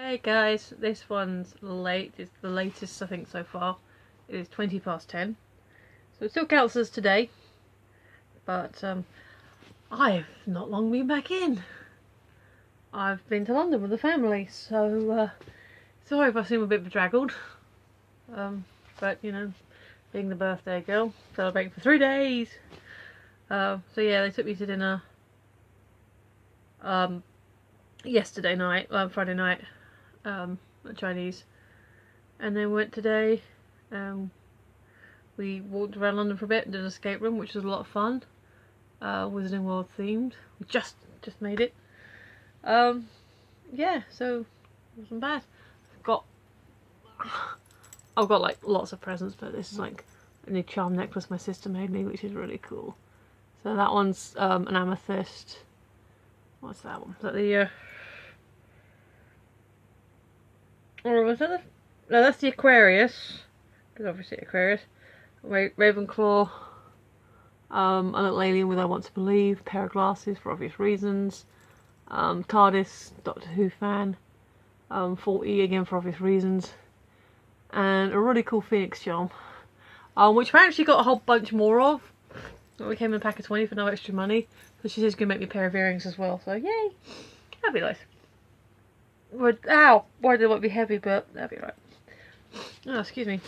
Hey guys, this one's late. It's the latest I think so far. It is 20 past 10. So it still counts as today. But I've not long been back in. I've been to London with the family, so sorry if I seem a bit bedraggled. But you know, being the birthday girl, celebrating for 3 days. So yeah, they took me to dinner yesterday night, Friday night, Chinese, and then went today. We walked around London for a bit and did an escape room, which was a lot of fun. Wizarding World themed. We just made it. Yeah, so it wasn't bad. I've got like lots of presents, but this is like a new charm necklace my sister made me, which is really cool. So that one's an amethyst. What's that one? Is that the or was that the... No, that's the Aquarius. Because obviously Aquarius. Ravenclaw. A little alien with I Want to Believe. Pair of glasses for obvious reasons. TARDIS, Doctor Who fan. 40 again for obvious reasons. And a really cool Phoenix charm. Which I actually got a whole bunch more of. We came in a pack of 20 for no extra money. So she says she's going to make me a pair of earrings as well. So yay! That'd be nice. Ow! Why did it want to be heavy, but that'd be right. Oh, excuse me.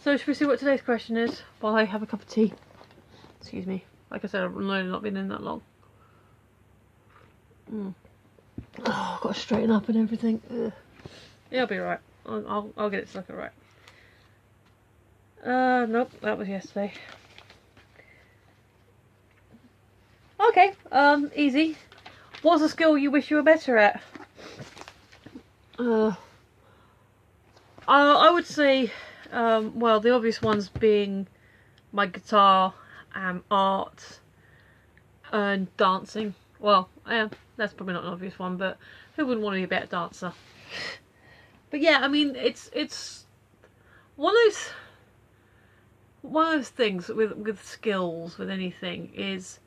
So should we see what today's question is while I have a cup of tea? Excuse me. Like I said, I've really not been in that long. Oh, I've got to straighten up and everything. Ugh. Yeah, I'll be right. I'll get it to look alright. Nope, that was yesterday. Okay, easy. What's a skill you wish you were better at? I would say, well, the obvious ones being my guitar, art, and dancing. Well, that's probably not an obvious one, but who wouldn't want to be a better dancer? But yeah, I mean, it's one of those things with skills, with anything, is,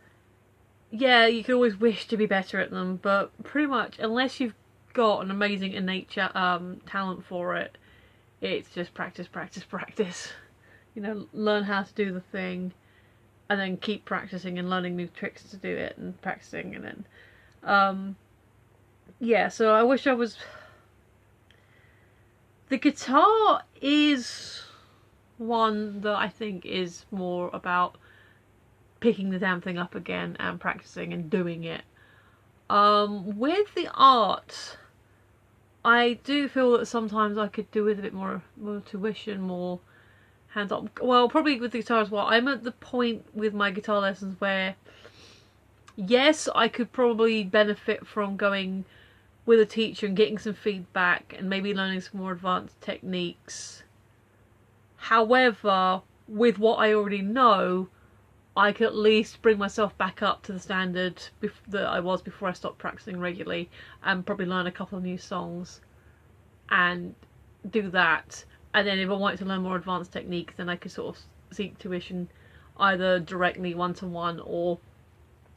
yeah, you can always wish to be better at them, but pretty much, unless you've got an amazing innate talent for it, it's just practice, practice, practice. You know, learn how to do the thing, and then keep practicing and learning new tricks to do it, and practicing, and then, yeah, so I wish I was... The guitar is one that I think is more about picking the damn thing up again and practicing and doing it. With the art, I do feel that sometimes I could do with a bit more tuition, more hands-on. Well, probably with the guitar as well. I'm at the point with my guitar lessons where, yes, I could probably benefit from going with a teacher and getting some feedback and maybe learning some more advanced techniques. However, with what I already know, I could at least bring myself back up to the standard that I was before I stopped practicing regularly, and probably learn a couple of new songs and do that. And then if I wanted to learn more advanced techniques, then I could sort of seek tuition either directly one-to-one or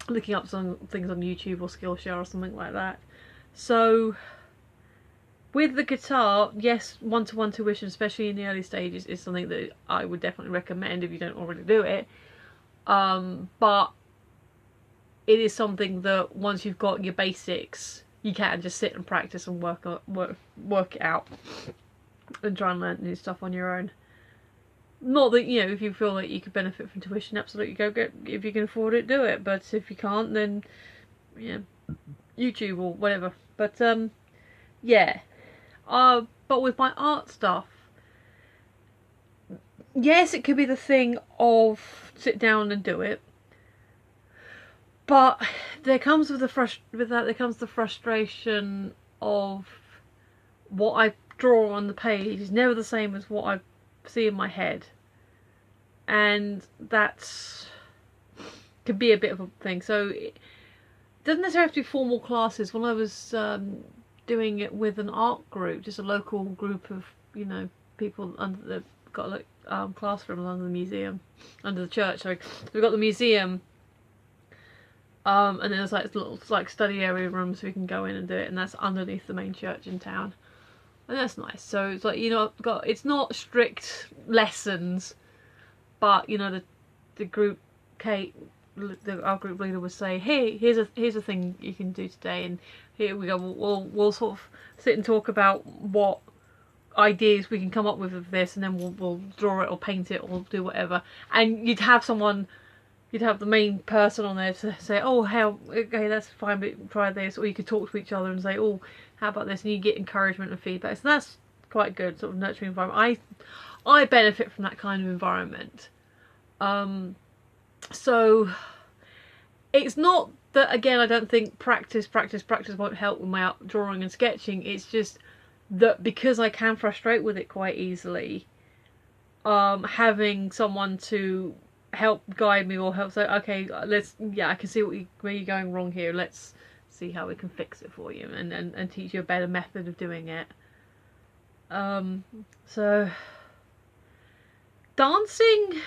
looking up some things on YouTube or Skillshare or something like that. So with the guitar, yes, one-to-one tuition, especially in the early stages, is something that I would definitely recommend if you don't already do it. But it is something that once you've got your basics, you can just sit and practice and work it out and try and learn new stuff on your own. Not that, you know, if you feel like you could benefit from tuition, absolutely go get, if you can afford it, do it. But if you can't, then, yeah, YouTube or whatever. But yeah. But with my art stuff, yes, it could be the thing of sit down and do it, but there comes with the frustration of what I draw on the page is never the same as what I see in my head, and that's can be a bit of a thing. So it doesn't necessarily have to be formal classes. When I was doing it with an art group, just a local group of, you know, people under the got like classroom under the museum, under the church. Sorry, so we got the museum And then there's like little like study area rooms so we can go in and do it, and that's underneath the main church in town, and that's nice. So it's like, you know, it's not strict lessons, but you know, the group, Kate, our group leader, would say, hey, here's a thing you can do today, and here we go. We'll sort of sit and talk about what ideas we can come up with this, and then we'll draw it or paint it or do whatever. And you'd have the main person on there to say, oh, okay, that's fine, but try this. Or you could talk to each other and say, oh, how about this? And you get encouragement and feedback. So that's quite good, sort of nurturing environment. I benefit from that kind of environment. So it's not that, again, I don't think practice won't help with my drawing and sketching. It's just that because I can frustrate with it quite easily, having someone to help guide me or help say, okay, I can see where you're going wrong here, let's see how we can fix it for you, and teach you a better method of doing it. So dancing,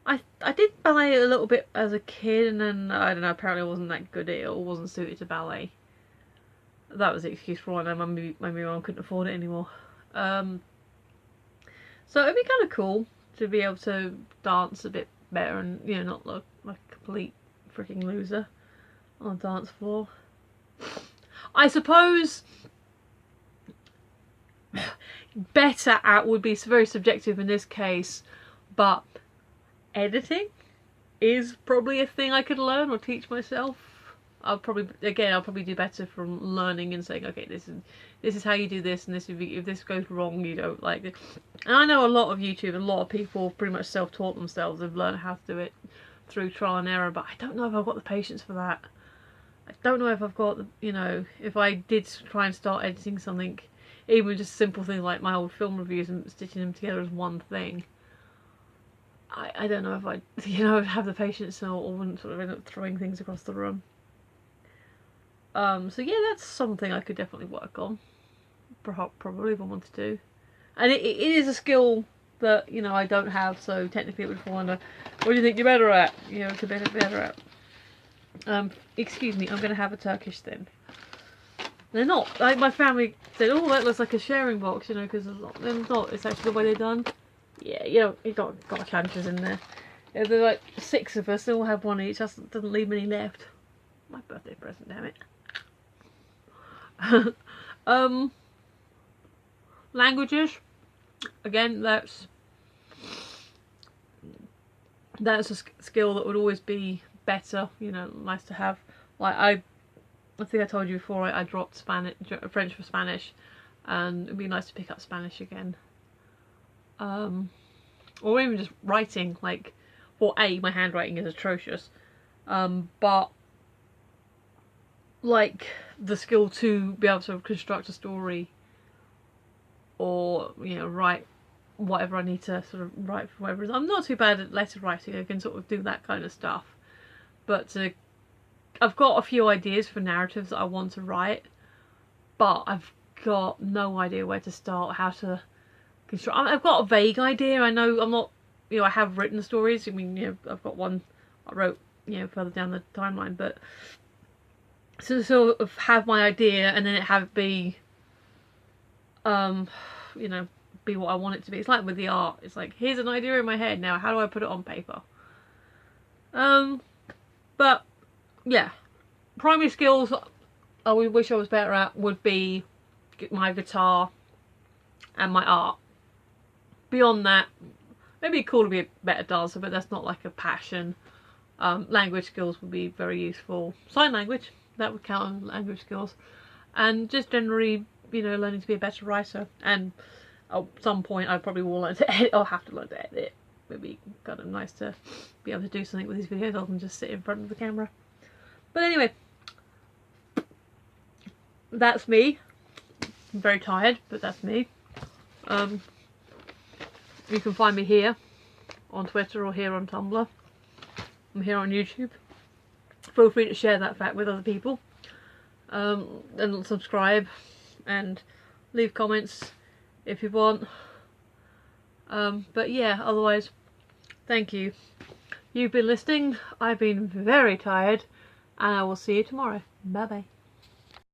I did ballet a little bit as a kid, and then I don't know, apparently I wasn't that good at it or wasn't suited to ballet. That was the excuse for why my mum couldn't afford it anymore. So it'd be kind of cool to be able to dance a bit better and, you know, not look like a complete freaking loser on a dance floor. I suppose better at would be very subjective in this case, but editing is probably a thing I could learn or teach myself. I'll probably do better from learning and saying, okay, this is how you do this, and if this goes wrong, you don't like it. And I know a lot of YouTube, a lot of people pretty much self-taught themselves, have learned how to do it through trial and error, but I don't know if I've got the patience for that. I don't know if I've got the, you know, if I did try and start editing something, even just simple things like my old film reviews and stitching them together as one thing, I don't know if I'd, you know, have the patience or wouldn't sort of end up throwing things across the room. So yeah, that's something I could definitely work on, probably, if I wanted to. And it is a skill that, you know, I don't have, so technically it would fall under, what do you think you're better at? You know, to be better at. Excuse me, I'm going to have a Turkish thin. They're not, like my family said, oh, that looks like a sharing box, you know, because they're not, it's actually the way they're done. Yeah, you know, you've got chances in there. Yeah, there's like 6 of us, they all have one each, that doesn't leave many left. My birthday present, damn it. Languages, again, that's a skill that would always be better, you know, nice to have. Like I think I told you before, I dropped French for Spanish, and it'd be nice to pick up Spanish again. Or even just writing, like, well, my handwriting is atrocious, but like the skill to be able to construct a story, or, you know, write whatever I need to sort of write for whatever. I'm not too bad at letter writing, I can sort of do that kind of stuff, but I've got a few ideas for narratives that I want to write, but I've got no idea where to start, how to construct. I've got a vague idea. I know I'm not, you know, I have written stories. I mean, you know, I've got one I wrote, you know, further down the timeline, but to sort of have my idea and then it have it be, you know, be what I want it to be. It's like with the art. It's like, here's an idea in my head, now how do I put it on paper? But yeah, primary skills I would wish I was better at would be my guitar and my art. Beyond that, maybe it's cool to be a better dancer, but that's not like a passion. Language skills would be very useful. Sign language, that would count on language skills. And just generally, you know, learning to be a better writer. And at some point I probably will learn to edit, or have to learn to edit. It'd be kind of nice to be able to do something with these videos other than just sit in front of the camera. But anyway, that's me. I'm very tired, but that's me. You can find me here on Twitter or here on Tumblr. I'm here on YouTube. Feel free to share that fact with other people. And subscribe and leave comments if you want. But yeah, otherwise, thank you. You've been listening. I've been very tired, and I will see you tomorrow. Bye bye.